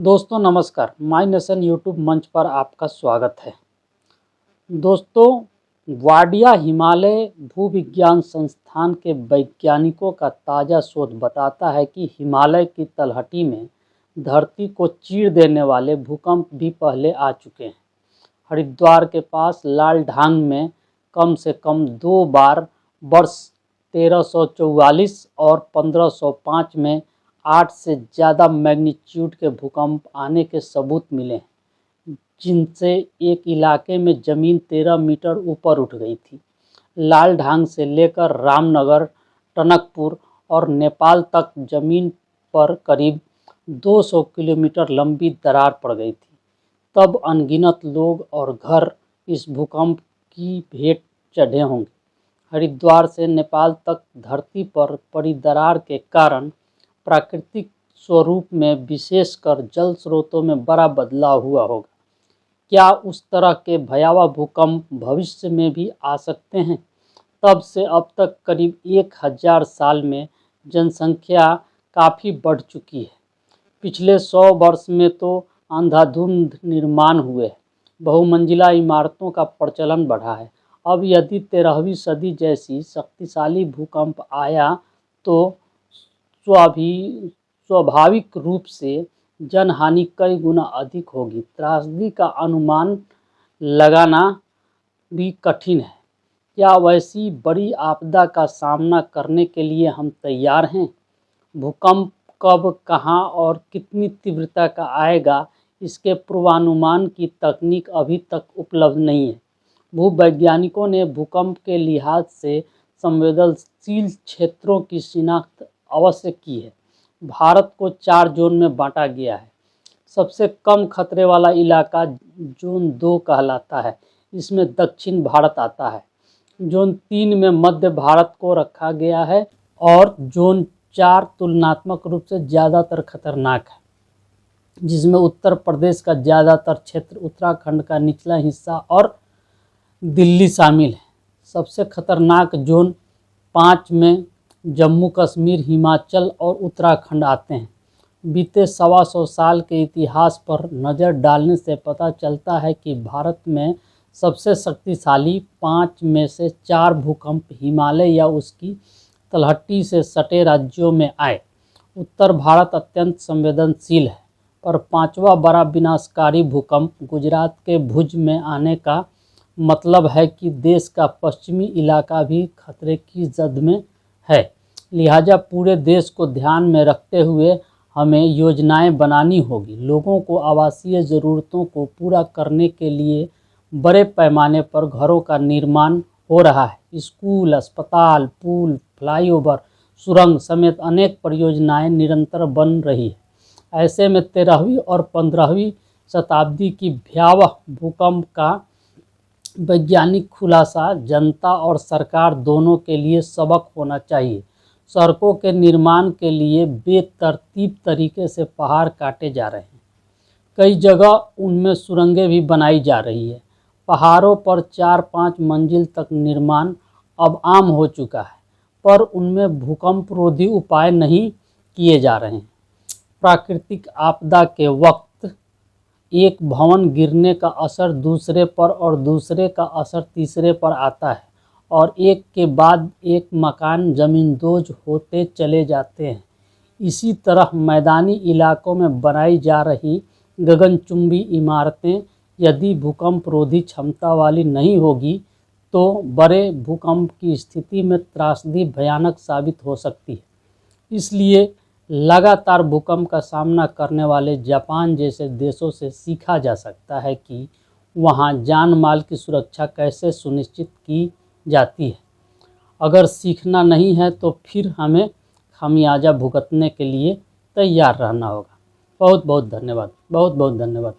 दोस्तों नमस्कार, my nation YouTube मंच पर आपका स्वागत है। दोस्तों, वाडिया हिमालय भूविज्ञान संस्थान के वैज्ञानिकों का ताज़ा शोध बताता है कि हिमालय की तलहटी में धरती को चीर देने वाले भूकंप भी पहले आ चुके हैं। हरिद्वार के पास लाल ढांग में कम से कम 2 बार वर्ष 1344 और 1505 में 8 से ज़्यादा मैग्नीट्यूड के भूकंप आने के सबूत मिले हैं, जिनसे एक इलाके में ज़मीन 13 मीटर ऊपर उठ गई थी। लाल ढांग से लेकर रामनगर, टनकपुर और नेपाल तक ज़मीन पर करीब 200 किलोमीटर लंबी दरार पड़ गई थी। तब अनगिनत लोग और घर इस भूकंप की भेंट चढ़े होंगे। हरिद्वार से नेपाल तक धरती पर पड़ी दरार के कारण प्राकृतिक स्वरूप में, विशेषकर जल स्रोतों में बड़ा बदलाव हुआ होगा। क्या उस तरह के भयावह भूकंप भविष्य में भी आ सकते हैं? तब से अब तक करीब 1000 साल में जनसंख्या काफ़ी बढ़ चुकी है। पिछले 100 वर्ष में तो अंधाधुंध निर्माण हुए हैं, बहुमंजिला इमारतों का प्रचलन बढ़ा है। अब यदि 13वीं सदी जैसी शक्तिशाली भूकंप आया तो स्वाभाविक रूप से जनहानि कई गुना अधिक होगी। त्रासदी का अनुमान लगाना भी कठिन है। क्या वैसी बड़ी आपदा का सामना करने के लिए हम तैयार हैं? भूकंप कब, कहां और कितनी तीव्रता का आएगा, इसके पूर्वानुमान की तकनीक अभी तक उपलब्ध नहीं है। भूवैज्ञानिकों ने भूकंप के लिहाज से संवेदनशील क्षेत्रों की शिनाख्त अवश्य की है। भारत को 4 जोन में बांटा गया है। सबसे कम खतरे वाला इलाका जोन 2 कहलाता है। इसमें दक्षिण भारत आता है। जोन 3 में मध्य भारत को रखा गया है और जोन 4 तुलनात्मक रूप से ज़्यादातर खतरनाक है, जिसमें उत्तर प्रदेश का ज़्यादातर क्षेत्र, उत्तराखंड का निचला हिस्सा और दिल्ली शामिल है। सबसे खतरनाक जोन 5 में जम्मू कश्मीर, हिमाचल और उत्तराखंड आते हैं। बीते 125 साल के इतिहास पर नज़र डालने से पता चलता है कि भारत में सबसे शक्तिशाली 5 में से 4 भूकंप हिमालय या उसकी तलहटी से सटे राज्यों में आए। उत्तर भारत अत्यंत संवेदनशील है, पर 5वां बड़ा विनाशकारी भूकंप गुजरात के भुज में आने का मतलब है कि देश का पश्चिमी इलाका भी खतरे की जद में है। लिहाजा पूरे देश को ध्यान में रखते हुए हमें योजनाएं बनानी होगी। लोगों को आवासीय ज़रूरतों को पूरा करने के लिए बड़े पैमाने पर घरों का निर्माण हो रहा है। स्कूल, अस्पताल, पुल, फ्लाईओवर, सुरंग समेत अनेक परियोजनाएं निरंतर बन रही है। ऐसे में 13वीं और 15वीं शताब्दी की भयावह भूकंप का वैज्ञानिक खुलासा जनता और सरकार दोनों के लिए सबक होना चाहिए। सड़कों के निर्माण के लिए बेतरतीब तरीके से पहाड़ काटे जा रहे हैं। कई जगह उनमें सुरंगें भी बनाई जा रही है। पहाड़ों पर 4-5 मंजिल तक निर्माण अब आम हो चुका है, पर उनमें भूकंप रोधी उपाय नहीं किए जा रहे हैं। प्राकृतिक आपदा के वक्त एक भवन गिरने का असर दूसरे पर और दूसरे का असर तीसरे पर आता है और एक के बाद एक मकान ज़मींदोज होते चले जाते हैं। इसी तरह मैदानी इलाकों में बनाई जा रही गगनचुंबी इमारतें यदि भूकंप रोधी क्षमता वाली नहीं होगी तो बड़े भूकंप की स्थिति में त्रासदी भयानक साबित हो सकती है। इसलिए लगातार भूकंप का सामना करने वाले जापान जैसे देशों से सीखा जा सकता है कि वहाँ जान माल की सुरक्षा कैसे सुनिश्चित की जाती है। अगर सीखना नहीं है तो फिर हमें खामियाजा भुगतने के लिए तैयार रहना होगा। बहुत बहुत धन्यवाद। बहुत बहुत धन्यवाद।